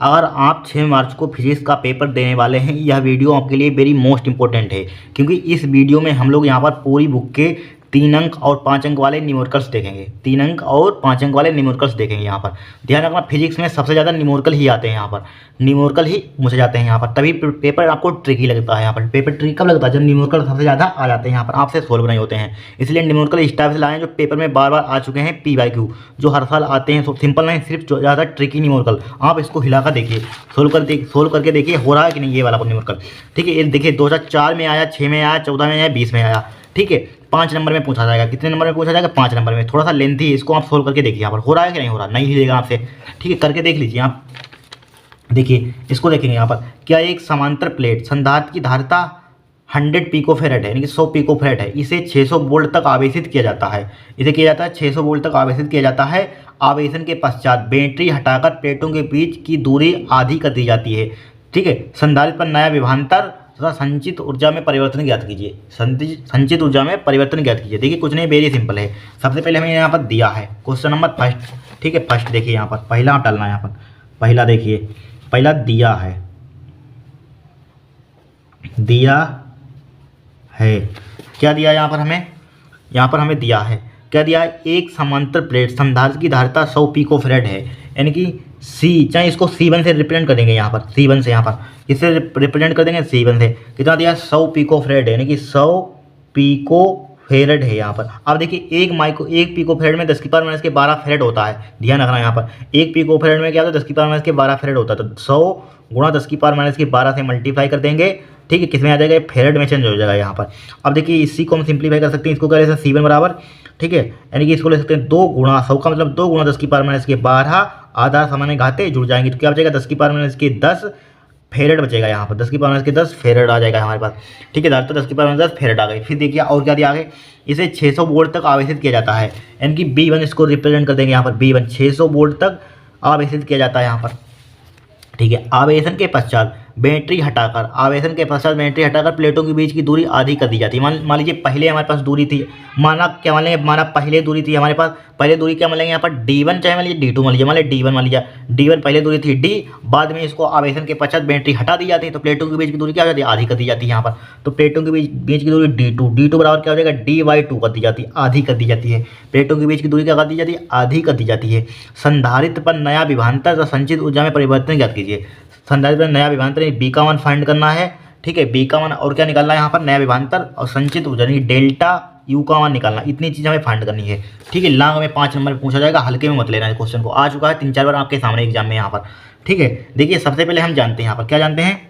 अगर आप 6 मार्च को फिजिक्स का पेपर देने वाले हैं, यह वीडियो आपके लिए वेरी मोस्ट इंपॉर्टेंट है, क्योंकि इस वीडियो में हम लोग यहाँ पर पूरी बुक के 3 अंक और 5 अंक वाले न्यूमेरिकल्स देखेंगे। 3 अंक और 5 अंक वाले न्यूमेरिकल्स देखेंगे। यहाँ पर ध्यान रखना, फिजिक्स में सबसे ज़्यादा न्यूमेरिकल ही आते हैं। यहाँ पर न्यूमेरिकल ही पूछे जाते हैं यहाँ पर, तभी पेपर आपको ट्रिकी लगता है। यहाँ पर पेपर ट्रिकी कब लगता है? जब न्यूमेरिकल सबसे ज़्यादा आ जाते हैं, यहाँ पर आपसे सोल्व नहीं होते हैं। इसलिए न्यूमेरिकल इस टाइप से लाएँ जो पेपर में बार बार आ चुके हैं, PYQ जो हर साल आते हैं। सिंपल नहीं, सिर्फ ज़्यादा ट्रिकी न्यूमेरिकल आप इसको हिलाकर देखिए, सोल्व करके देखिए हो रहा है कि नहीं ये वाला न्यूमेरिकल। ठीक है, ये देखिए 2004 में आया, 6 में आया, 14 में आया, 20 में आया। ठीक है, 5 नंबर में पूछा जाएगा। कितने नंबर में पूछा जाएगा? 5 नंबर में। थोड़ा सा लेंथी है, इसको आप सोल्व करके देखिए यहाँ पर हो रहा है कि नहीं हो रहा। नहीं हिलेगा आपसे। ठीक है, करके देख लीजिए आप। देखिए इसको देखेंगे यहाँ पर, क्या एक समांतर प्लेट संधारित्र की धारिता 100 पिकोफैरेड है, यानी कि 100 पिकोफैरेड है। इसे 600 वोल्ट तक आवेशित किया जाता है। इसे किया जाता है 600 वोल्ट तक आवेशित किया जाता है। आवेशन के पश्चात बैटरी हटाकर प्लेटों के बीच की दूरी आधी कर दी जाती है। ठीक है, संधारित्र पर नया विभवांतर तथा संचित ऊर्जा में परिवर्तन ज्ञात कीजिए। संचित ऊर्जा में परिवर्तन ज्ञात कीजिए। देखिए कुछ नहीं, वेरी सिंपल है। सबसे पहले हमें यहाँ पर दिया है क्वेश्चन नंबर फर्स्ट। ठीक है, फर्स्ट देखिए यहाँ पर पहला आप डालना है। यहाँ पर पहला देखिए, पहला दिया है, दिया है क्या दिया यहाँ पर हमें? यहाँ पर हमें दिया है, क्या दिया है? एक समांतर प्लेट संधारित्र की धारिता 100 पिकोफैरेड है, यानी कि सी, चाहे इसको C1 से रिप्रेजेंट कर देंगे। यहाँ पर C1 से, यहाँ पर इससे रिप्रेजेंट कर देंगे C1 से। कितना दिया? 100 पिकोफैरेड है, यानी कि 100 पिकोफैरेड है यहाँ पर। अब देखिए एक पिकोफैरेड में 10 की पावर माइनस के 12 फैरेड होता है। ध्यान रखना यहाँ पर, एक पिकोफैरेड में क्या होता है? 10 की पावर माइनस के 12 फैरेड होता है। तो 100 गुणा 10 की पावर माइनस के 12 से मल्टीप्लाई कर देंगे। ठीक है, किसमें आ जाएगा? फेरेड में चेंज हो जाएगा यहाँ पर। अब देखिए इसी को हम सिंप्लीफाई कर सकते हैं। इसको क्या ले सकते हैं? C1 बराबर, ठीक है, यानी कि इसको ले सकते हैं 2 गुणा 100 का मतलब 2 गुणा 10 की पावर माइनस के 12, आधा सामान्य घाते जुड़ जाएंगे तो क्या बचेगा? 10 की पावर माइनस के 10 फेरेड बचेगा यहाँ पर। 10 की पावर माइनस के 10 फेरेड आ जाएगा हमारे पास। ठीक है, तो 10 की पावर माइनस 10 फेरेड आ गई। फिर देखिए और क्या दिया आगे? इसे 600 वोल्ट तक आवेशित किया जाता है, यानी कि B1 इसको रिप्रेजेंट कर देंगे यहाँ पर। B1 600 वोल्ट तक आवेशित किया जाता है यहाँ पर। ठीक है, आवेशन के पश्चात बैटरी हटाकर प्लेटों के बीच की दूरी आधी कर दी जाती है। मान लीजिए पहले हमारे पास दूरी थी, माना क्या मान लेंगे? माना पहले दूरी थी हमारे पास, पहले दूरी क्या मान लेंगे यहाँ पर? D1, चाहे मान लीजिए D2 मान लीजिए, मान लीजिए D1 मान लीजिए। D1 पहले दूरी थी D, बाद में इसको आवेशन के पश्चात बैटरी हटा दी जाती है तो प्लेटों के बीच की दूरी क्या हो जाती है? आधी कर दी जाती है यहाँ पर। तो प्लेटों के बीच की दूरी D2 बराबर क्या हो जाएगा? D/2 कर दी जाती है, आधी कर दी जाती है। प्लेटों के बीच की दूरी क्या कर दी जाती है? आधी कर दी जाती है। संधारित्र पर नया विभवांतर तथा संचित ऊर्जा में परिवर्तन ज्ञात कीजिए। संधारित्र पर नया विभवांतर B का मान फाइंड करना है। ठीक है, B का मान और क्या निकालना है यहाँ पर? नया विभवांतर और संचित ऊर्जा यानी डेल्टा U का मान निकालना। इतनी चीज़ हमें फाइंड करनी है। ठीक है, लॉन्ग में 5 नंबर में पूछा जाएगा, हल्के में मत लेना है क्वेश्चन को। आ चुका है 3-4 बार आपके सामने एग्जाम में यहाँ पर। ठीक है, देखिए सबसे पहले हम जानते हैं यहाँ पर, क्या जानते हैं?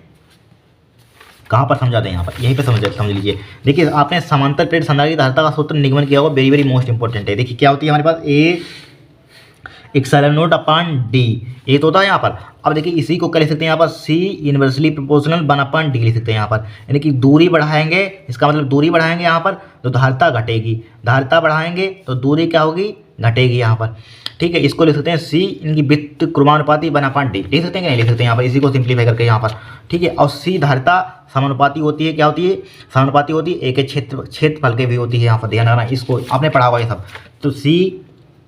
कहाँ पर समझाते हैं? यहाँ पर यहीं पे समझ लीजिए। देखिए आपने समांतर प्लेट संधारित्र की धारिता का सूत्र निगमन किया होगा, वेरी वेरी मोस्ट इंपॉर्टेंट है। देखिए क्या होती है हमारे पास? A/0/D ये तो होता है यहाँ पर। अब देखिए इसी को क्या लिख सकते हैं यहाँ पर? C इनवर्सली प्रोपोर्शनल 1/D लिख सकते हैं यहाँ पर, यानी कि दूरी बढ़ाएंगे, इसका मतलब दूरी बढ़ाएंगे यहाँ पर तो धारिता घटेगी, धारिता बढ़ाएंगे तो दूरी क्या होगी? घटेगी यहाँ पर। ठीक है, इसको लिख सकते हैं C इनकी व्युत्क्रमानुपाती 1/D लिख सकते हैं कि नहीं लिख सकते हैं यहाँ पर? इसी को सिंप्लीफाई करके यहाँ पर। ठीक है, और C धारिता समानुपाती होती है, क्या होती है? समानुपाती होती है A के क्षेत्रफल के भी होती है यहाँ पर। ध्यान रखना, इसको आपने पढ़ा हुआ ये सब। तो C,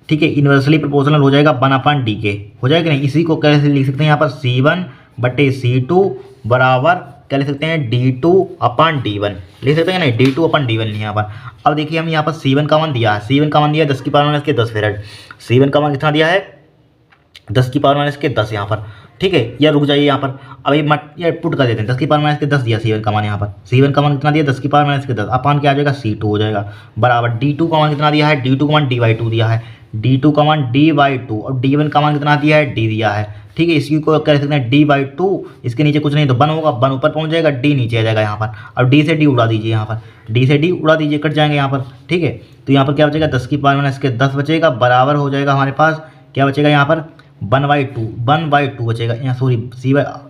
ठीक है, इन्वर्सली प्रोपोर्शनल हो जाएगा 1/D के, हो जाएगा कि नहीं? इसी को कैसे लिख सकते हैं यहाँ पर? C1/C2 बराबर क्या लिख सकते हैं? D2/D1 लिख सकते हैं नहीं? D2/D1 यहाँ पर। अब देखिए हम यहाँ पर C1 का मान दिया है, C1 का मान दिया है 10 की पावर माइनस के 10 फेरेड। C1 का मान कितना दिया है? 10 की पावर माइनस के 10 यहाँ पर। ठीक है, या रुक जाइए यहाँ पर, अभी ये पुट कर देते हैं। 10 की पावर माइनस के 10 दिया C1 का मान यहाँ पर। C1 का मान कितना दिया? 10 की पावर माइनस के 10 अपान क्या आ जाएगा? C2 हो जाएगा बराबर। D2 का मान कितना दिया है? D2 का मान D/2 दिया है, D2 का मान D/2 और D1 का मान कितना दिया है? D दिया है। ठीक है, इसकी को क्या लिख सकते हैं? D/2, इसके नीचे कुछ नहीं तो 1 होगा, 1 ऊपर पहुंच जाएगा, D नीचे आ जाएगा यहाँ पर। अब D से D उड़ा दीजिए यहाँ पर, D से D उड़ा दीजिए, कट जाएंगे यहाँ पर। ठीक है, तो यहाँ पर क्या बचेगा? 10 की पावर माइनस के 10 बचेगा बराबर हो जाएगा हमारे पास, क्या बचेगा यहाँ पर? 1/2 बचेगा यहाँ, सॉरी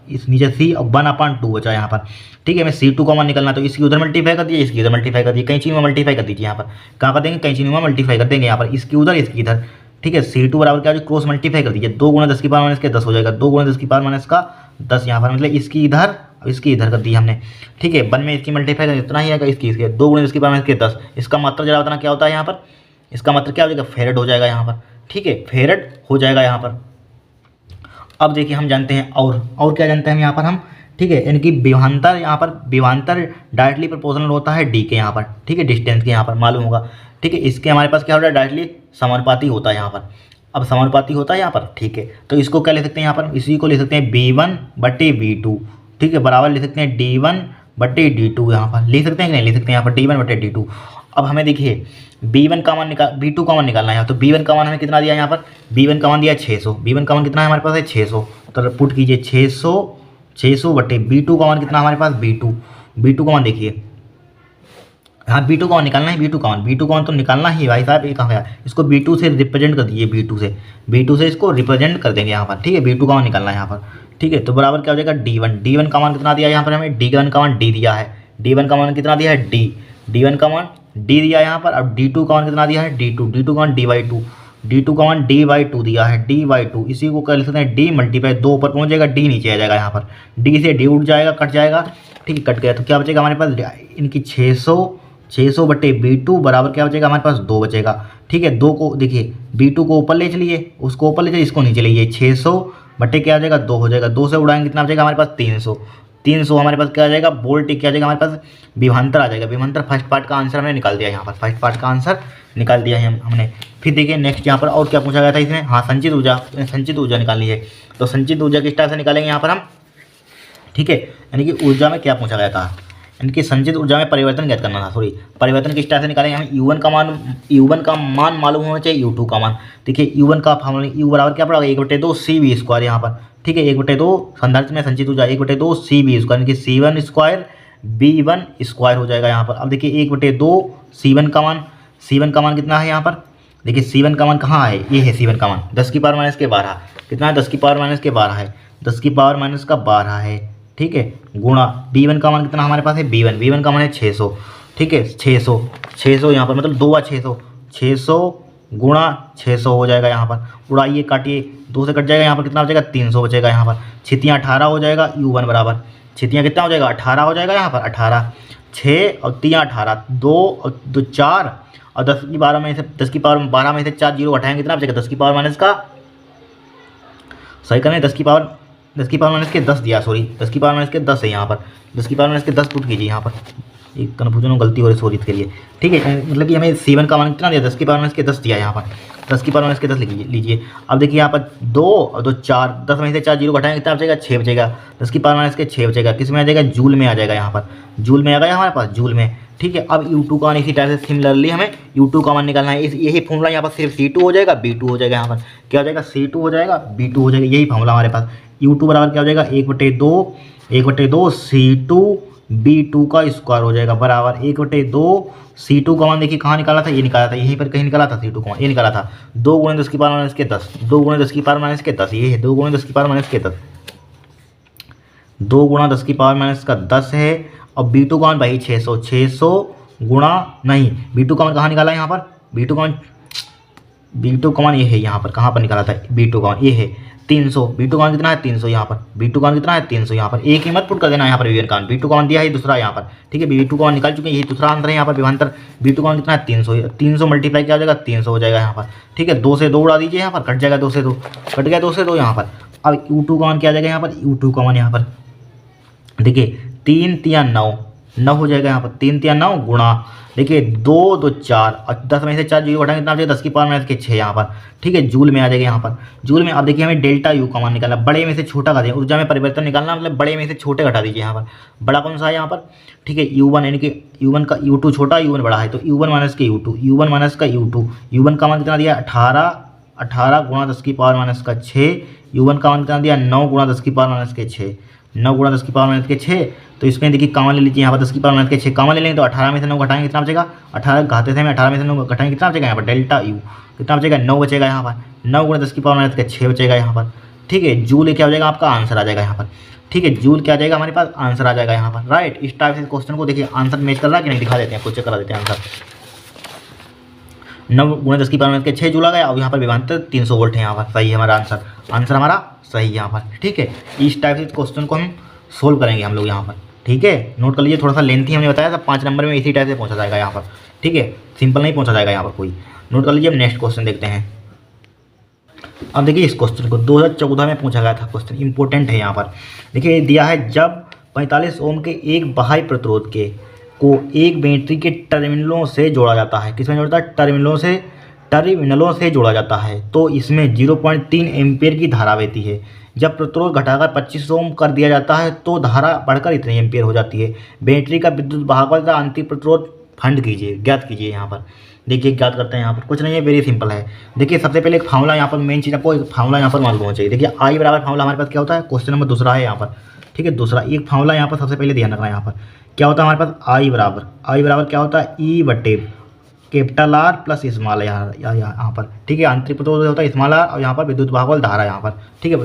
इस नीचे C और 1/2 बचा यहाँ पर। ठीक है, हमें C2 का मान निकलना, तो इसकी उधर मल्टीप्लाई कर दिए, इसकी उधर मल्टीप्लाई कर दिए, कैंची में मल्टीप्लाई कर दीजिए यहाँ पर। कहाँ कर देंगे? कैंची में मल्टीप्लाई कर देंगे यहाँ पर, इसकी उधर इसकी इधर। ठीक है, C2 बराबर क्या? क्रॉस मल्टीप्लाई कर दीजिए, 2 गुणा 10 की पावर माइनस के 10 हो जाएगा, 2 गुणा 10 की पावर माइनस का 10 यहाँ पर, मतलब इसकी इधर और इसकी इधर कर दी हमने। ठीक है, 1 में इसकी मल्टीप्लाई कर इतना ही आएगा, इसकी 2 गुणा 10 की पावर माइनस के 10। इसका मात्रा जरा बताना क्या होता है यहाँ पर? इसका मात्रा क्या हो जाएगा? फेरेड हो जाएगा यहाँ पर। ठीक है, फेरेड हो जाएगा यहाँ पर। अब देखिए हम जानते हैं और क्या जानते हैं हम यहाँ पर हम, ठीक है, यानी कि विभवांतर, यहाँ पर विभवांतर डायरेक्टली प्रोपोर्शनल होता है डी के यहाँ पर, ठीक है, डिस्टेंस के यहाँ पर मालूम होगा, ठीक है। इसके हमारे पास क्या होता है, डायरेक्टली समानुपाती होता है यहाँ पर। अब समानुपाती होता है यहाँ पर, ठीक है, तो इसको क्या ले सकते हैं यहाँ पर, इसी को ले सकते हैं V1/V2, ठीक है, बराबर ले सकते हैं D1/D2, यहाँ पर ले सकते हैं कि नहीं ले सकते हैं यहाँ पर D1/D2। अब हमें देखिए B1 का मान निकाल, V2 का मान निकालना है यहाँ, तो B1 का मान हमें कितना दिया है यहाँ पर, B1 का मान दिया है 600, B1 का मान कितना है हमारे पास है 600, तो पुट कीजिए 600/B2 का मान कितना हमारे पास, B2 का मान देखिए, हाँ B2 का मान निकालना है, B2 का मान तो निकालना ही भाई साहब, ये कहाँ गया, इसको B2 से रिप्रेजेंट कर दीजिए, B2 से इसको रिप्रेजेंट कर देंगे यहाँ पर, ठीक है, B2 का मान निकालना है यहाँ पर, ठीक है, तो बराबर क्या हो जाएगा D1 का मान कितना दिया है यहाँ पर हमें, D1 का मान D दिया है, D1 का मान कितना दिया है D1 का मान D दिया है यहाँ पर। अब D2 का मान कितना दिया है D2 का मान D/2 का मान D/2 दिया है, D/2, इसी को कर सकते हैं D मल्टीप्लाई 2 ऊपर पहुँच जाएगा, D नीचे आ जाएगा यहाँ पर, D से D उठ जाएगा, कट जाएगा, ठीक है, कट गया, तो क्या बचेगा हमारे पास, इनकी 600/B2 बराबर क्या बचेगा हमारे पास 2 बचेगा, ठीक है। 2 को देखिए B2 को ऊपर ले चलिए, उसको ऊपर ले चलिए, इसको नीचे लीजिए, 600 क्या हो जाएगा 2 हो जाएगा, 2 से उड़ाएंगे कितना बचेगा हमारे पास 300 हमारे पास क्या आ जाएगा, बोल्ट क्या आ जाएगा हमारे पास, विभवांतर आ जाएगा। विभवांतर फर्स्ट पार्ट का आंसर हमने निकाल दिया यहाँ पर, फर्स्ट पार्ट का आंसर निकाल दिया है हमने। फिर देखिए नेक्स्ट यहाँ पर और क्या पूछा गया था इसमें, हाँ संचित ऊर्जा निकालनी है, तो संचित ऊर्जा किस टाइप से निकालेंगे यहाँ पर हम, ठीक है, यानी कि ऊर्जा में क्या पूछा गया था, यानी कि संचित ऊर्जा में परिवर्तन ज्ञात करना था, सॉरी परिवर्तन किस टाइप से निकालेंगे हमें, U1 का मान मालूम होना चाहिए, U2 का मान, देखिए U1 का फॉर्मूला U बराबर क्या पड़ा, 1/2 CV² यहाँ पर, ठीक है, 1/2 संधारित्र में संचित ऊर्जा 1/2 CV², यानी कि C1² B1² हो जाएगा यहाँ पर। अब देखिए 1/2 C1 का मान कितना है यहाँ पर, देखिए C1 का मान कहाँ है, ये है C1 का मान 10 की पावर माइनस के 12, कितना है 10 की पावर माइनस के 12 है, 10 की पावर माइनस का 12 है, ठीक है, गुणा B1 का मान कितना हमारे पास है, B1 का मान है 600, ठीक है, 600 यहाँ पर मतलब 600 गुणा 600 हो जाएगा यहाँ पर, उड़ाइए काटिए, 2 से कट जाएगा यहाँ पर, कितना बचेगा 300 बचेगा यहाँ पर, छितियाँ 18 हो जाएगा, U1 बराबर छितियाँ कितना हो जाएगा 18 हो जाएगा यहाँ पर, 18 6 और 3 18 2 और 2 4 और 10 की पावर में से 4 जीरो हटाएंगे कितना बचेगा, 10 की पावर माइनस का, सही करें 10 की पावर माइनस के 10 दिया, सॉरी 10 की पावर माइनस के 10 है यहाँ पर, 10 की पावर माइनस के 10 पुट कीजिए यहाँ पर, एक कन्फ्यूजन गलती हो रही सॉरी इसके लिए, ठीक है, मतलब कि हमें C1 का मान कितना दिया, 10 की पावर माइनस के 10 दिया यहाँ पर, 10 की पावर माइनस के 10 लीजिए। अब देखिए यहाँ पर 2 और 2 4, 10 में से 4 जीरो घटाएंगे कितना बचेगा 6 बचेगा, 10 की पावर माइनस के 6 बचेगा, किस में आ जाएगा जूल में आ जाएगा यहाँ पर, जूल में आ गया हमारे पास, जूल में, ठीक है। अब U2 का मान इसी टाइप से सिमिलरली हमें U2 का मान निकालना है, यही फॉर्मूला यहाँ पर सिर्फ C2 हो जाएगा, B2 हो जाएगा, यहाँ पर क्या हो जाएगा C2 हो जाएगा, B2 हो जाएगा, यही फॉर्मूला हमारे पास। U2 बराबर क्या हो जाएगा 1/2 C2 B2 का स्क्वायर हो जाएगा, बराबर 1/2 C2 का मान देखिए कहाँ निकाला था, ये निकाला था, यहीं पर कहीं निकाला था C2 का मान, ये निकाला था 2 × 10 की पावर माइनस के 10, 2 × 10 की पावर माइनस के 10, ये है 2 × 10 की पावर माइनस के 10, 2 × 10 की पावर माइनस का 10 है। और B2 का मान भाई 600 गुणा नहीं, B2 का मान कहाँ निकाला है यहाँ पर, B2 का मान ये है यहाँ पर, कहाँ पर निकाला था B2 का मान, ये है 300, B2 का मान कितना है 300 यहाँ पर, B2 का मान कितना है 300 यहाँ पर, एक ही मत पुट कर देना यहाँ पर विभवांतर का मान, B2 का मान दिया है दूसरा यहाँ पर, ठीक है, B2 का मान निकाल चुके हैं, यही दूसरा आंसर है यहाँ पर विभवांतर। B2 का मान कितना है 300 मल्टीप्लाई क्या हो जाएगा 300 हो जाएगा यहाँ पर, ठीक है, 2 से 2 उड़ा दीजिए यहाँ पर, कट जाएगा 2 से 2, कट गया 2 से 2 यहाँ पर। अब U2 का मान क्या आ जाएगा यहाँ पर, U2 का मान यहाँ पर देखिए 3 × 9 हो जाएगा यहाँ पर, 3 × 9 गुणा देखिए 2 2 4 और 10 में से 4 जीरो घटाएंगे कितना बचेगा 10 की पावर माइनस के 6 यहाँ पर, ठीक है, जूल में आ जाएगा यहाँ पर, जूल में। अब देखिए हमें डेल्टा U का मान निकालना, बड़े में से छोटा घटा, ऊर्जा में परिवर्तन निकालना मतलब बड़े में से छोटे घटा दीजिए यहाँ पर, बड़ा कौन सा है यहाँ पर, ठीक है U1, यानी कि U1 का U2 छोटा U1 बड़ा है, तो U1 माइनस के U2, U1 माइनस का U2, U1 का मान कितना दिया 18 गुणा 10 की पावर माइनस का 6, U1 का मान कितना दिया 9 गुणा 10 की पावर माइनस के 6, 9 गुणा 10 की पावर माइनस के 6, तो इसमें देखिए कामन ले लीजिए यहाँ पर 10 की पावर माइनस के 6 कामन ले लेंगे तो 18 में से 9 घटाएंगे कितना बचेगा, 18 घाते थे में 18 में से 9 घटाएंगे कितना बचेगा यहाँ पर डेल्टा U कितना बचेगा 9 बचेगा यहाँ पर, 9 गुणा 10 की पावर माइनस के 6 बचेगा यहाँ पर, ठीक है, जूल क्या हो जाएगा आपका आंसर आ जाएगा यहाँ पर, ठीक है, जूल क्या आ जाएगा हमारे पास आंसर आ जाएगा यहाँ पर, राइट। इस टाइप से क्वेश्चन को देखिए आंसर मैच कर रहा है कि नहीं दिखा देते हैं, कुछ चेक करा देते हैं आंसर। 9 गुणा 10 की पावर माइनस के 6 जूल आ गया, अब यहाँ पर विभवांतर 300 वोल्ट है यहाँ पर, सही है हमारा आंसर हमारा सही है यहाँ पर, ठीक है। इस टाइप से क्वेश्चन को हम सोल्व करेंगे हम लोग यहाँ पर, ठीक है, नोट कर लीजिए, थोड़ा सा लेंथी हमने बताया था, 5 नंबर में इसी टाइप से पहुँचा जाएगा यहाँ पर, ठीक है, सिंपल नहीं पहुँचा जाएगा यहाँ पर कोई, नोट कर लीजिए। अब नेक्स्ट क्वेश्चन देखते हैं। अब देखिए इस क्वेश्चन को 2014 में पूछा गया था क्वेश्चन, इंपॉर्टेंट है यहाँ पर। देखिए दिया है जब 45 ओम के एक बाह्य प्रतिरोध के को एक बैटरी के टर्मिनलों से जोड़ा जाता है। किसमें जोड़ता है? टर्मिनलों से जोड़ा जाता है, तो इसमें 0.3 एम्पियर की धारा बहती है। जब प्रतिरोध घटाकर 25 ओम कर दिया जाता है तो धारा बढ़कर इतने एम्पियर हो जाती है। बैटरी का विद्युत भागफल तथा आंतरिक प्रतिरोध फाइंड कीजिए, ज्ञात कीजिए। यहाँ पर देखिए ज्ञात करते हैं। यहाँ पर कुछ नहीं है, वेरी सिंपल है। देखिए सबसे पहले एक फार्मूला, यहाँ पर मेन चीज़ आपको एक फार्मूला यहाँ पर मालूम होना चाहिए। देखिए आई बराबर फार्मूला हमारे पास क्या होता है, क्वेश्चन नंबर दूसरा है यहाँ पर, ठीक है। दूसरा एक फार्मूला यहाँ पर सबसे पहले ध्यान रखना है। यहाँ पर क्या होता है हमारे पास, आई बराबर क्या होता है, ई बटे कैपिटल आर प्लस स्मॉल यहाँ पर, ठीक है। आंतरिक प्रतिरोध होता है स्मॉल आर और यहाँ पर विद्युत भागफल धारा यहाँ पर, ठीक है।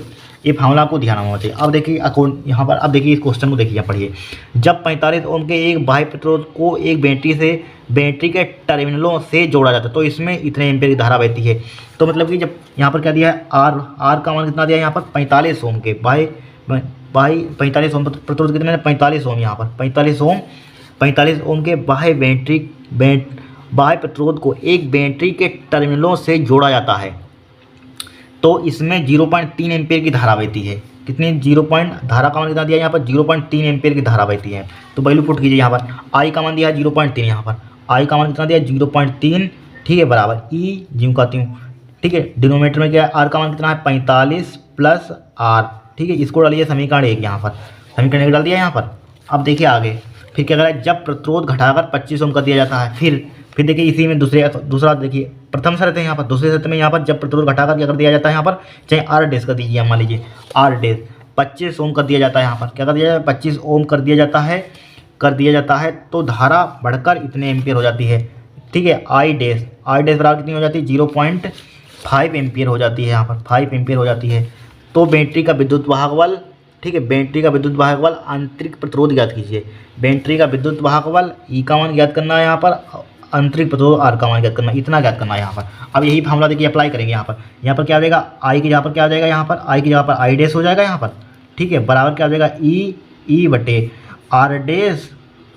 ये फार्मूला आपको ध्यान होना चाहिए। अब देखिए अकाउंट यहाँ पर, अब देखिए इस क्वेश्चन को देखिए, पढ़िए। जब 45 ओम के एक बाह्य प्रतिरोध को एक बैटरी के टर्मिनलों से जोड़ा जाता है तो इसमें इतने एम्पियर की धारा बहती है। तो मतलब कि जब यहाँ पर क्या दिया है, आर का मान कितना दिया है यहाँ पर, 45 ओम के बाह्य 45 ओम प्रतिरोध कितने हैं, 45 ओम यहाँ पर 45 ओम के बाह्य प्रतिरोध को एक बैटरी के टर्मिनलों से जोड़ा जाता है तो इसमें 0.3 एम्पियर की धारा बहती है। कितनी धारा का मान कितना दिया है यहाँ पर, 0.3 एम्पियर की धारा बहती है। तो वैल्यू पुट कीजिए। यहाँ पर आई का मान दिया है 0.3, यहाँ पर आई का मान कितना दिया है 0.3, ठीक है, बराबर ई जिम कहती हूँ, ठीक है। डिनोमीटर में क्या है, आर का मान कितना है 45 प्लस आर, ठीक है। इसको डालिए समीकरण 1, यहाँ पर समीकरण 1 डाल दिया यहाँ पर। अब देखिए आगे फिर क्या करा है, जब प्रतिरोध घटाकर 25 ओम कर दिया जाता है, फिर देखिए इसी में दूसरा देखिए प्रथम शर्त है यहाँ पर, दूसरी शर्त में यहाँ पर जब प्रतिरोध घटाकर क्या कर दिया जाता है, यहाँ पर चाहे आर डैश कर दीजिए, मान लीजिए आर डैश 25 ओम कर दिया जाता है। यहाँ पर क्या कर दिया जाता है, 25 ओम कर दिया जाता है तो धारा बढ़कर इतने एम्पियर हो जाती है, ठीक है। आई डैश बराबर कितनी हो जाती है, 0.5 एम्पियर हो जाती है, यहाँ पर 5 एम्पियर हो जाती है। तो बैटरी का विद्युत भागफल, ठीक है, बैटरी का विद्युत भागफल आंतरिक प्रतिरोध ज्ञात कीजिए। बैटरी का विद्युत भागफल ई का मान ज्ञात करना है, यहाँ पर आंतरिक प्रतिरोध आर का मान ज्ञात करना, इतना ज्ञात करना है यहाँ पर। अब यही फार्मूला देखिए अप्लाई करेंगे। यहाँ पर क्या हो जाएगा, आई की जगह पर क्या हो जाएगा, यहाँ पर आई की जगह पर आई डैश हो जाएगा यहाँ पर, ठीक है, बराबर क्या हो जाएगा ई बटे आर डैश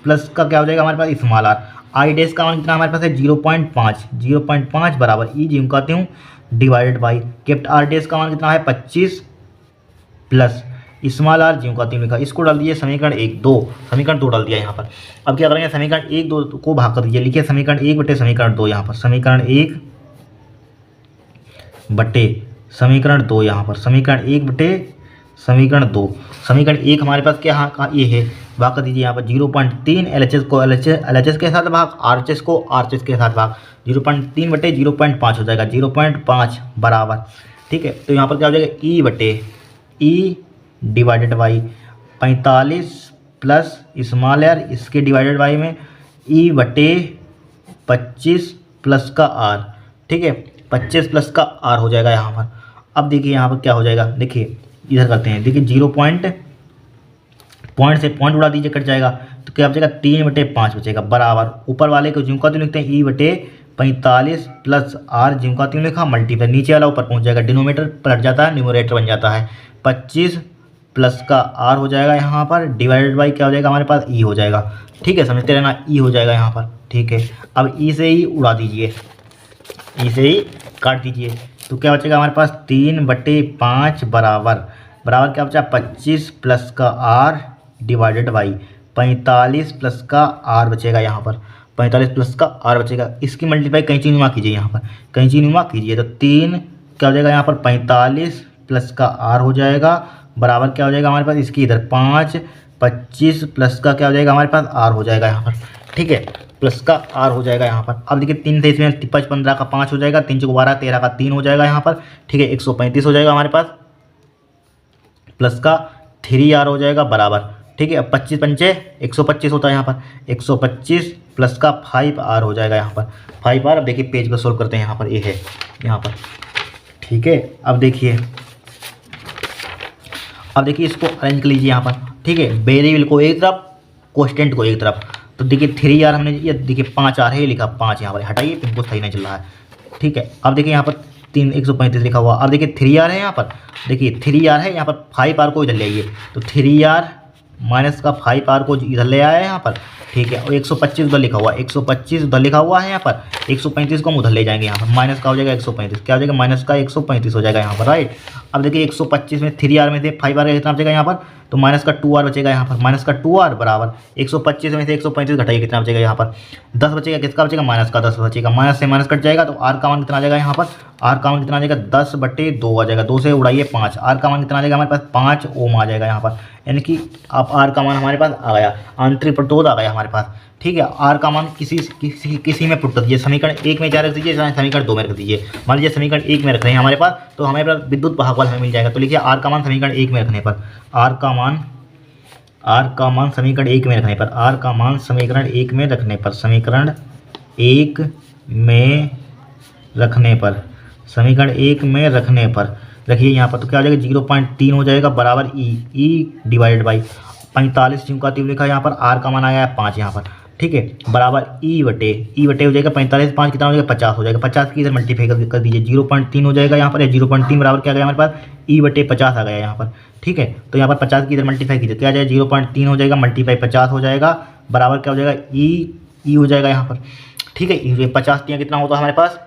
प्लस का क्या हो जाएगा हमारे पास स्मॉल आर। आई डैश का मान कितना हमारे पास है 0.5 बराबर ई जिम कहती हूँ divided by capital R dash का मान कितना है 25 प्लस स्मॉल आर जिम कहती हूँ लिखा। इसको डाल दीजिए समीकरण 2 डाल दिया यहाँ पर। अब क्या करेंगे, समीकरण 1-2 को भाग कर दीजिए, लिखिए समीकरण 1 बटे समीकरण 2 यहाँ पर, समीकरण 1 बटे समीकरण 2 यहाँ पर, समीकरण 1 बटे समीकरण 2। समीकरण 1 हमारे पास क्या ये है, भाग कर दीजिए यहाँ पर 0.3 LHS को LHS के साथ भाग, RHS को RHS के साथ भाग, 0.3 बटे 0.5 हो जाएगा, 0.5 बराबर, ठीक है। तो यहाँ पर क्या हो जाएगा ई बटे e divided by 45 plus small r, इसके डिवाइडेड बाई में ई बटे 25 प्लस का आर, ठीक है, 25 प्लस का आर हो जाएगा यहाँ पर। अब देखिए यहाँ पर क्या हो जाएगा, देखिए इधर करते हैं, देखिए 0 पॉइंट से पॉइंट उड़ा दीजिए, कट जाएगा तो क्या बचेगा 3/5 बचेगा, बराबर ऊपर वाले को जिम का तो लिखते हैं ई बटे 45 प्लस आर जिम का तीन लिखा मल्टीप्लाई, नीचे वाला ऊपर पहुँच जाएगा, डिनोमीटर पलट जाता है, न्यूमरेटर बन जाता है, 25 प्लस का आर हो जाएगा यहाँ पर डिवाइडेड बाई क्या हो जाएगा हमारे पास ई हो जाएगा, ठीक है, समझते रहना ई हो जाएगा यहाँ पर, ठीक है। अब ई से ही उड़ा दीजिए, ई से ही काट दीजिए तो क्या बचेगा हमारे पास 3/5 बराबर क्या बचा 25 प्लस का आर डिवाइडेड बाई 45 प्लस का आर बचेगा यहाँ पर, 45 प्लस का आर बचेगा। इसकी मल्टीप्लाई कैंची नुमा कीजिए, यहाँ पर कैंची नुमा कीजिए तो 3 क्या हो जाएगा यहाँ पर 45 प्लस का आर हो जाएगा, बराबर क्या हो जाएगा हमारे पास इसकी इधर 5 25 प्लस का क्या हो जाएगा हमारे पास आर हो जाएगा यहाँ पर, ठीक है, प्लस का आर हो जाएगा यहाँ पर। अब देखिए 3 से इसमें 15 का 5 हो जाएगा, 3 × 12 13 का 3 हो जाएगा यहाँ पर, ठीक है, 135 हो जाएगा हमारे पास, प्लस का 3R हो जाएगा बराबर, ठीक है। अब 25 पंचे 125 होता है यहाँ पर, 125 प्लस का 5R हो जाएगा यहाँ पर, 5R। अब देखिए पेज पर सोल्व करते हैं, यहाँ पर ये है यहाँ पर, ठीक है। अब देखिए इसको अरेंज कर लीजिए यहाँ पर, ठीक है, वेरिएबल को एक तरफ कोस्टेंट को एक तरफ। तो देखिए 3R हमने ये देखिए 5R है लिखा, 5 यहाँ पर हटाइए, पिन सही नहीं चल रहा है, ठीक है। अब देखिए यहाँ पर 135 लिखा हुआ, अब देखिए 3R है यहाँ पर, देखिए 3R है यहाँ पर 5R को इधर ले आइए तो 3R माइनस का 5r को इधर ले आया है यहाँ पर, ठीक है। और 125 उधर लिखा हुआ है, 125 उधर लिखा हुआ है यहाँ पर, 135 को हम उधर ले जाएंगे यहाँ पर। माइनस का हो जाएगा 135, क्या हो जाएगा माइनस का 135 हो जाएगा यहाँ पर, राइट। अब देखिए 125 में 3r में से 5r कितना बचेगा यहाँ पर, तो माइनस का 2r बचेगा यहाँ पर। माइनस का 2r बराबर 125 में से 135 घटाइए, कितना बचेगा यहाँ पर 10 बचेगा। किसका बचेगा माइनस का 10 बचेगा। माइनस से माइनस कट जाएगा तो r का मान कितना आ जाएगा यहाँ पर, r का मान कितना आ जाएगा 10/2 आ जाएगा। 2 से उड़ाइए 5, r का मान कितना आ जाएगा हमारे पास 5 ओम आ जाएगा यहाँ पर। यानी कि अब r का मान हमारे पास आ गया, आंतरिक प्रतिरोध आ गया हमारे पास, ठीक है। r का मान किसी में पुट कर दीजिए, समीकरण 1 में 4 रख दीजिए, समीकरण 2 में रख दीजिए। मान लीजिए समीकरण 1 में रख रहे हैं हमारे पास, तो हमारे पास विद्युत भागफल हमें मिल जाएगा। तो लिखिए r का मान समीकरण 1 में रखने पर, r का मान समीकरण 1 में रखने पर, r का मान समीकरण 1 में रखने पर, समीकरण 1 में रखने पर, समीकरण 1 में रखने पर रखिए यहाँ पर, तो क्या हो जाएगा 0.3 हो जाएगा बराबर ई डिवाइडेड बाई 45 चूँकि तीव्र लिखा है यहाँ पर, r का मान आया है 5 यहाँ पर, ठीक है, बराबर ई बटे हो जाएगा 45, 5 कितना हो जाएगा 50 हो जाएगा। 50 की इधर मल्टीप्लाई कर दीजिए, 0.3 हो जाएगा यहाँ पर, 0.3 बराबर क्या आ गया हमारे पास ई बटे 50 आ गया यहाँ पर, ठीक है। तो यहाँ पर 50 की इधर मल्टीप्लाई कीजिए, क्या आ जाएगा 0.3 हो जाएगा मल्टीप्लाई 50 हो जाएगा बराबर क्या हो जाएगा ई हो जाएगा यहाँ पर, ठीक है। 50 कितना होता है हमारे पास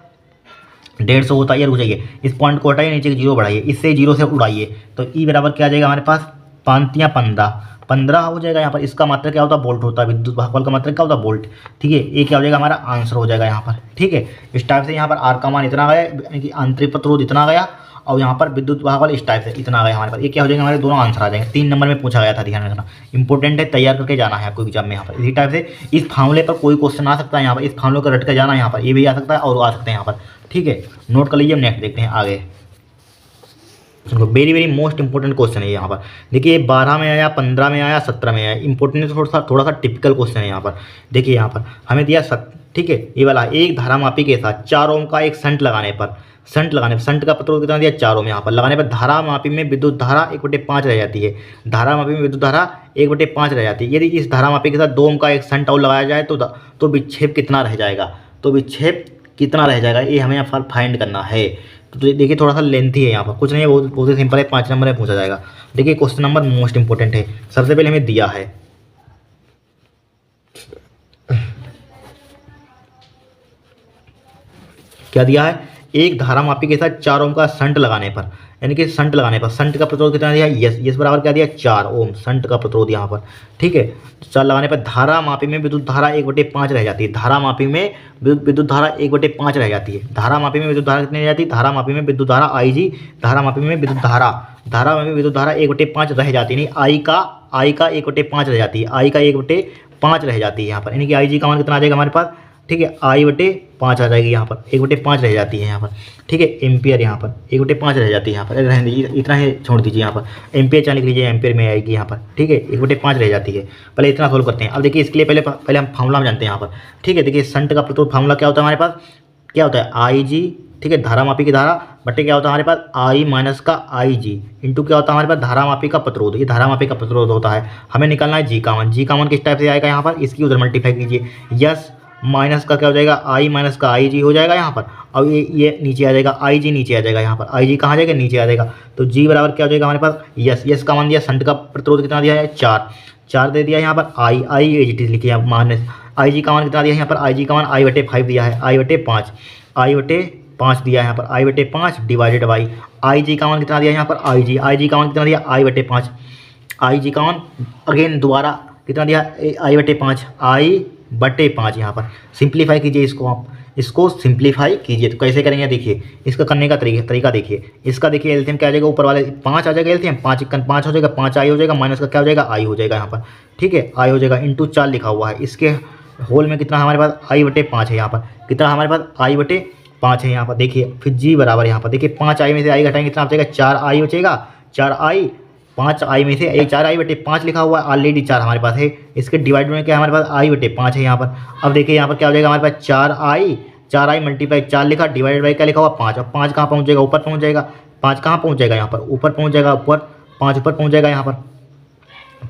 150 होता है। यार हो जाइए, इस पॉइंट को हटाइए, नीचे की 0 बढ़ाइए, इससे 0 से उड़ाइए, तो ई बराबर क्या आ जाएगा हमारे पास 15 हो जाएगा यहाँ पर। इसका मात्रक क्या होता है वोल्ट होता है, विद्युत भागफल का मात्रक क्या होता है वोल्ट, ठीक है। ये क्या हो जाएगा हमारा आंसर हो जाएगा यहाँ पर, ठीक है। इस टाइप से यहाँ पर r का मान इतना गया, यानी कि आंतरिक प्रतिरोध इतना गया, और यहाँ पर विद्युत भागफल इस टाइप से इतना गया हमारे पास। ये क्या हो जाएगा हमारे दोनों आंसर आ जाएंगे। 3 नंबर में पूछा गया था, ध्यान रखना, इंपॉर्टेंट है, तैयार करके जाना है आपको एग्जाम में। यहाँ पर इसी टाइप से इस फार्मूले पर कोई क्वेश्चन आ सकता है यहाँ पर, इस फार्मूले को रट कर जाना है यहाँ पर, ये भी आ सकता है और आ सकते हैं यहाँ पर, ठीक है। नोट कर लीजिए, नेक्स्ट देखते हैं आगे। वेरी मोस्ट इंपॉर्टेंट क्वेश्चन है यहाँ पर। देखिए 12 में आया, 15 में आया, 17 में आया। इंपॉर्टेंट थोड़ा सा टिपिकल क्वेश्चन है यहाँ पर। देखिए यहाँ पर हमें दिया ठीक है, ये वाला एक धारामापी के साथ 4 ओम का एक शंट लगाने पर, शंट का प्रतिरोध कितना दिया 4 ओम यहाँ पर लगाने पर धारामापी में विद्युत धारा 1/5 रह जाती है। धारामापी में विद्युत धारा 1/5 रह जाती है। यदि इस धारामापी के साथ 2 ओम का एक शंट और लगाया जाए तो विक्षेप कितना रह जाएगा, तो विक्षेप कितना रह जाएगा, ये हमें यहाँ पर फाइंड करना है। तो देखिए थोड़ा सा लेंथी है यहाँ पर, कुछ नहीं है, बहुत ही सिंपल है, 5 नंबर में पूछा जाएगा। देखिए क्वेश्चन नंबर मोस्ट इंपॉर्टेंट है। सबसे पहले हमें दिया है, क्या दिया है, एक धारामापी के साथ 4 ओम का शंट लगाने पर, यानी कि शंट लगाने पर शंट का प्रतिरोध कितना दिया, यस बराबर क्या दिया 4 ओम शंट का प्रतिरोध यहाँ पर, ठीक है। 4 लगाने पर धारामापी में विद्युत धारा 1/5 रह जाती है। धारामापी में विद्युत धारा 1/5 रह जाती है। धारामापी में विद्युत धारा कितनी रह जाती है, धारामापी में विद्युत धारा IG, धारामापी में विद्युत धारा 1/5 रह जाती है, नहीं आई का 1/5 रह जाती है, आई का 1/5 रह जाती है यहाँ पर, यानी कि IG का मान कितना आ जाएगा हमारे पास, ठीक है, I/5 आ जाएगी यहाँ पर, 1/5 रह जाती है यहाँ पर, ठीक है। एम्पियर यहाँ पर 1/5 रह जाती है यहाँ पर, रहने दीजिए, इतना ही छोड़ दीजिए यहाँ पर, एम्पियर चाहे लिख लीजिए, एम्पियर में आएगी यहाँ पर, ठीक है, 1/5 रह जाती है। पहले इतना सोल्व करते हैं। अब देखिए इसके लिए पहले हम फार्मूला में जानते हैं यहाँ पर, ठीक है। देखिए शंट का प्रतिरोध फार्मूला क्या होता है हमारे पास, क्या होता है IG, ठीक है, धारामापी की धारा बटे क्या होता है हमारे पास I माइनस का IG इंटू क्या होता है हमारे पास धारामापी का प्रतिरोध, ये धारामापी का प्रतिरोध होता है। हमें निकालना है G का मान किस टाइप से आएगा यहाँ पर, इसकी उधर मल्टीप्लाई कीजिए, यस माइनस का क्या हो जाएगा I माइनस का IG हो जाएगा यहाँ पर, अब ये नीचे आ जाएगा, IG नीचे आ जाएगा यहाँ पर, IG कहाँ जाएगा नीचे आ जाएगा, तो G बराबर क्या हो जाएगा हमारे पास, यस का मान दिया, शंट का प्रतिरोध कितना दिया है 4 दे दिया यहाँ पर, I लिखिए माइनस IG का मान कितना दिया है यहाँ पर, IG का मान I/5 दिया है, I/5 दिया है यहाँ पर, I/5 डिवाइडेड बाई IG का मान कितना दिया यहाँ पर, IG का मान कितना दिया I/5, IG का मान अगेन दोबारा कितना दिया I/5 I/5 यहाँ पर। सिंप्लीफाई कीजिए इसको सिंप्लीफाई कीजिए, तो कैसे करेंगे देखिए, इसका करने का तरीका देखिए। इसका देखिए एलसीएम क्या आ जाएगा, ऊपर वाले 5 आ जाएगा, एलसीएम 5 हो जाएगा, 5 I हो जाएगा, माइनस का क्या हो जाएगा I हो जाएगा यहाँ पर, ठीक है, I हो जाएगा इंटू 4 लिखा हुआ है। इसके होल में कितना हमारे पास I/5 है यहाँ पर, कितना हमारे पास I/5 है यहाँ पर। देखिए फिर G बराबर यहाँ पर, देखिए 5 I में से I घटाएंगे कितना बचेगा 4 I बचेगा, 4 5 में से 4I/5 लिखा हुआ है, ऑलरेडी 4 हमारे पास है, इसके डिवाइड में क्या हमारे पास I/5 है यहाँ पर। अब देखिए यहाँ पर क्या हो जाएगा हमारे पास 4I मल्टीप्लाई 4 लिखा डिवाइड बाई क्या लिखा हुआ 5। अब 5 कहाँ पहुँच जाएगा, ऊपर पहुँच जाएगा, 5 कहाँ पहुँच जाएगा यहाँ पर, ऊपर पहुँच जाएगा, 5 ऊपर पहुँच जाएगा यहाँ पर,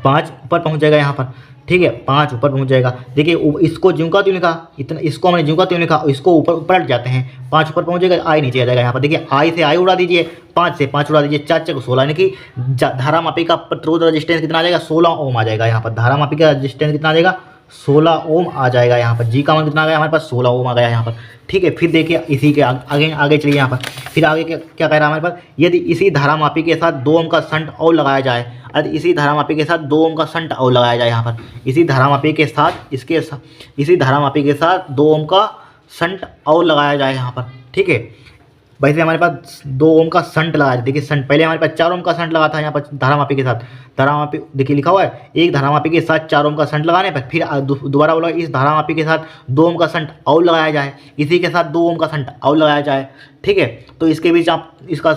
5 ऊपर पहुँच जाएगा यहाँ पर, ठीक है, 5 ऊपर पहुंच जाएगा। देखिए इसको ज्यों का त्यों लिखा, इतना इसको हमने ज्यों का त्यों लिखा, इसको ऊपर पलट जाते हैं, 5 ऊपर पहुंच जाएगा, आई नीचे आ जाएगा। यहाँ पर देखिए आई से आई उड़ा दीजिए, 5 से 5 उड़ा दीजिए, 4 4 16, यानी कि धारा मापी का प्रतिरोध रेजिस्टेंस कितना आ जाएगा, 16 ओम आ जाएगा। यहाँ पर धारा मापी का रेजिस्टेंस कितना आ जाएगा, 16 ओम आ जाएगा। यहाँ पर जी का मान कितना आ गया हमारे पास, 16 ओम आ गया यहाँ पर। ठीक है, फिर देखिए इसी के आगे आगे चलिए यहाँ पर, फिर आगे क्या कह रहा है हमारे पास, यदि इसी धारा मापी के साथ 2 ओम का शंट और लगाया जाए, यदि इसी धारा मापी के साथ 2 ओम का शंट और लगाया जाए, यहाँ पर इसी धारा मापी के साथ इसी धारा मापी के साथ 2 ओम का शंट और लगाया जाए यहाँ पर। ठीक है, वैसे हमारे पास 2 ओम का शंट लगाया, देखिए शंट पहले हमारे पास 4 ओम का शंट लगा था यहाँ पर धारा मापी के साथ, धारा मापी देखिए लिखा हुआ है, एक धारा मापी के साथ 4 ओम का शंट लगाने पर फिर दोबारा बोला इस धारा मापी के साथ 2 ओम का शंट और लगाया जाए, इसी के साथ 2 ओम का शंट और लगाया जाए। ठीक है, तो इसके बीच आप इसका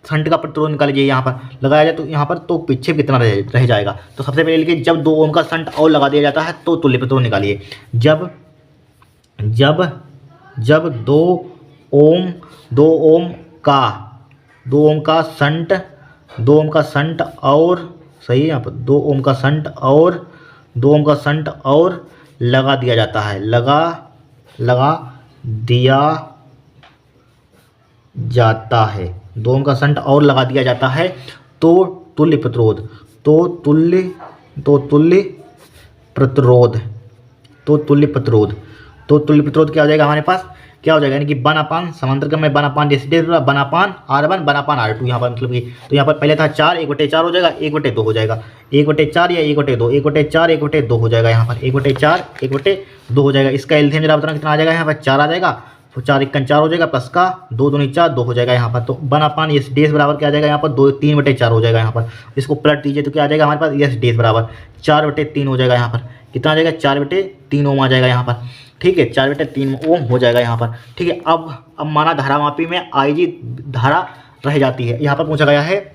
शंट का प्रतिरोध निकाल लीजिए, यहाँ पर लगाया जाए तो यहाँ पर तो विक्षेप कितना रह जाएगा। तो सबसे पहले लिखिए जब 2 ओम का शंट और लगा दिया जाता है तो तुल्य प्रतिरोध निकालिए। जब जब 2 ओम का शंट 2 ओम का शंट और सही है यहाँ पर 2 ओम का शंट और लगा दिया जाता है, लगा दिया जाता है, 2 ओम का शंट और लगा दिया जाता है तो तुल्य प्रतिरोध क्या हो जाएगा हमारे पास, क्या हो जाएगा, यानी कि 1/, समांतर क्रम में 1/, जैसे 1/r1 1/r2 यहाँ पर, मतलब कि तो यहाँ पर पहले था 4, 1/4 हो जाएगा, 1/2 हो जाएगा, 1/4 या 1/2, 1/4 1/2 हो जाएगा यहाँ पर, 1/4 1/2 हो जाएगा। इसका एलसीएम जरा बताना कितना आ जाएगा, यहाँ पर 4 आ जाएगा, तो 4 × 4 हो जाएगा, प्लस का 2 दूनी 4 2 हो जाएगा यहाँ पर। तो 1/, यस डेस बराबर क्या आ जाएगा यहाँ पर 3/4 हो जाएगा यहाँ पर। इसको पलट दीजिए तो क्या आ जाएगा हमारे पास, यस डेस बराबर 4/3 हो जाएगा यहाँ पर। कितना आ जाएगा, 4/3 ओम आ जाएगा यहाँ पर। ठीक है, 4/3 ओम हो जाएगा यहाँ पर। ठीक है, अब माना धारा मापी में IG धारा रह जाती है, यहाँ पर पूछा गया है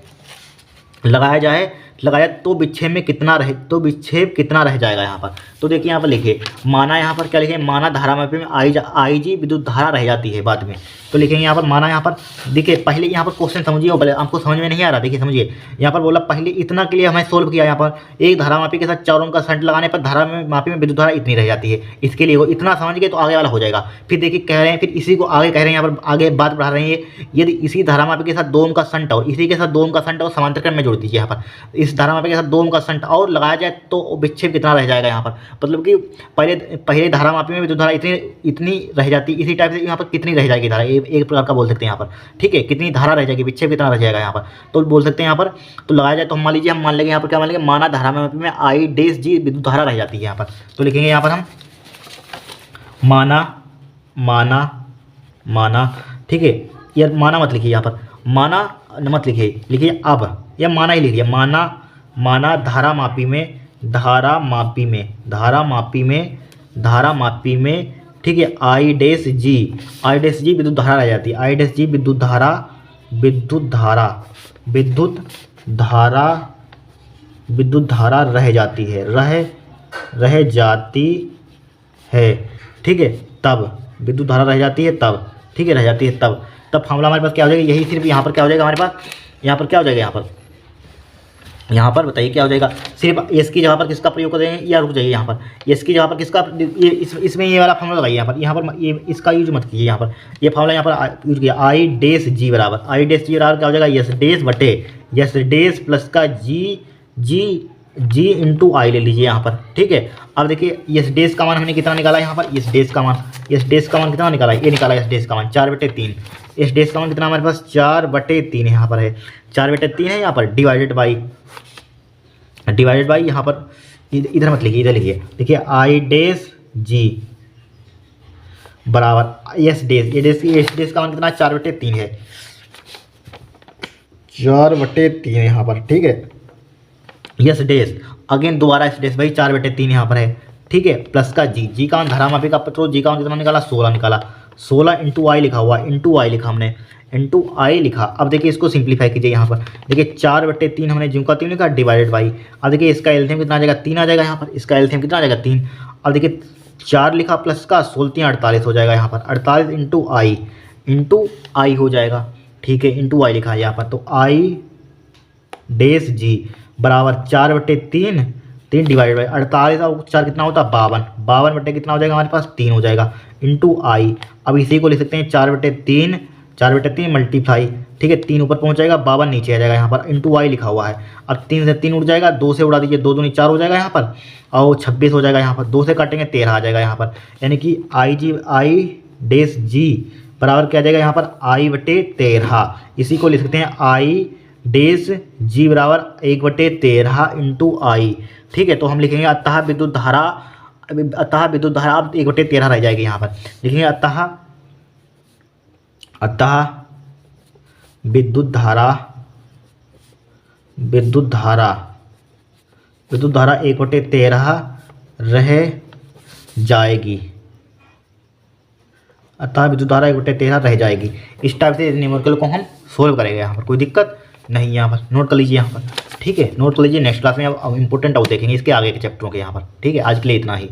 लगाया तो विक्षेप कितना रह जाएगा यहाँ पर। तो देखिए यहाँ पर लिखिए, माना यहाँ पर क्या लिखे, माना धारा मापी में IG विद्युत धारा रह जाती है बाद में, तो लिखेंगे यहाँ पर माना। यहाँ पर देखिए पहले यहाँ पर क्वेश्चन समझिए, और भले आपको समझ में नहीं आ रहा, देखिए समझिए, यहाँ पर बोला पहले इतना के लिए हमें सोल्व किया, यहाँ पर एक धारा मापी के साथ 4 ओम का शंट लगाने पर धारा मापी में विद्युत धारा इतनी रह जाती है, इसके लिए वो इतना समझ गए तो आगे वाला हो जाएगा। फिर देखिए कह रहे हैं, फिर इसी को आगे कह रहे हैं, यहाँ पर आगे बात बढ़ा रहे हैं, यदि इसी धारा मापी के साथ 2 ओम का शंट और इसी के साथ 2 ओम का शंट और समांतर क्रम में जोड़ दीजिए, यहाँ पर इस धारा मापी के साथ 2 ओम का शंट और लगाया जाए तो विक्षेप कितना रह जाएगा यहाँ पर, मतलब कि पहले धारा मापी में विद्युत धारा इतनी रह जाती, इसी टाइप से यहाँ पर कितनी रह जाएगी धारा, एक प्रकार का बोल सकते हैं यहाँ पर। ठीक है, कितनी धारा रह जाएगी, विक्षेप कितना रह जाएगा यहाँ पर, तो बोल सकते हैं यहाँ पर। तो लगाया जाए तो हम मान लीजिए, हम मान लेंगे यहाँ पर क्या मान लेंगे, माना धारा मापी में I' विद्युत धारा रह जाती है यहाँ पर। तो लिखेंगे यहाँ पर हम माना। ठीक है, यार माना मत लिखिए यहाँ पर, माना मत लिखिए अब, या माना ही लिखिए, माना धारा मापी में ठीक है I' विद्युत धारा रह जाती है, I' विद्युत धारा रह जाती है। ठीक है, तब विद्युत धारा रह जाती है तब, ठीक है, रह जाती है तब फॉर्मूला हमारे पास क्या हो जाएगा, यही सिर्फ यहाँ पर क्या हो जाएगा हमारे पास, यहाँ पर क्या हो जाएगा, यहाँ पर बताइए क्या हो जाएगा, सिर्फ एस की जगह पर किसका प्रयोग करेंगे, या रुक जाइए, यहाँ पर एस की जगह पर किसका, इसमें ये वाला फॉर्मूला लगाइए, यहाँ पर ये इसका यूज मत कीजिए, यहाँ पर ये फॉर्मूला यहाँ पर यूज किया, I' बराबर क्या हो जाएगा, यस डेस प्लस का जी इंटू I ले लीजिए यहाँ पर। ठीक है, अब देखिए यस डेस का मान हमने कितना निकाला यहाँ पर, यस डेस का मान कितना निकाला, ये निकाला यस डेस का मान 4/3, यस डेस का मान कितना हमारे पास 4/3 यहाँ पर है, 4/3 है यहाँ पर, डिवाइडेड बाई यहाँ पर, इधर मत लिखिए, इधर लिखिए, देखिए I' बराबर यस डेस का मान कितना 4/3 है, 4/3 यहाँ पर। ठीक है, यस डेस अगेन दोबारा इस डेस भाई 4/3 यहाँ पर है। ठीक है, प्लस का जी का मान धारा मापी का प्रतिरोध, जी का मान कितना निकाला, 16 निकाला, 16 इंटू आई लिखा हुआ, इंटू आई लिखा हमने, इंटू आई लिखा। अब देखिए इसको सिंप्लीफाई कीजिए, यहाँ पर देखिए 4/3 हमने ज्यों का त्यों लिखा, डिवाइडेड बाई, अब देखिए इसका एलसीएम कितना आ जाएगा, 3 आ जाएगा यहाँ पर, इसका एलसीएम कितना आ जाएगा 3। अब देखिए 4 लिखा प्लस का 16 48 हो जाएगा यहाँ पर, 48 इंटू आई हो जाएगा। ठीक है, इंटू आई लिखा है यहाँ पर, तो I' बराबर 4/3 3 डिवाइड बाई 48 और 4 कितना होता है 52, 52 बटे कितना हो जाएगा हमारे पास 3 हो जाएगा इंटू आई। अब इसी को लिख सकते हैं 4/3, 4/3 मल्टीप्लाई, ठीक है 3 ऊपर पहुंच जाएगा, 52 नीचे आ जाएगा यहाँ पर, इंटू आई लिखा हुआ है। अब 3 से 3 उड़ जाएगा, 2 से उड़ा दीजिए, 2 दूनी 4 हो जाएगा यहाँ पर, और 26 हो जाएगा यहाँ पर, 2 से काटेंगे 13 आ जाएगा यहाँ पर, यानी कि आई डेस जी बराबर क्या आ जाएगा यहाँ पर I/13। इसी को लिख सकते हैं आई डेस जी बराबर 1/13 इंटू आई, ठीक है। तो हम लिखेंगे अतः विद्युत धारा अब 1/13 रह जाएगी यहाँ पर, लिखेंगे अतः विद्युत धारा 1/13 रह जाएगी, अतः विद्युत धारा 1/13 रह जाएगी। इस टाइप से न्यूमेरिकल को हम सोल्व करेंगे, यहाँ पर कोई दिक्कत नहीं, यहाँ पर नोट कर लीजिए यहाँ पर, ठीक है, नोट कर लीजिए। नेक्स्ट क्लास में अब इंपॉर्टेंट आउट देखेंगे इसके आगे के चैप्टरों के यहाँ पर, ठीक है। आज के लिए इतना ही।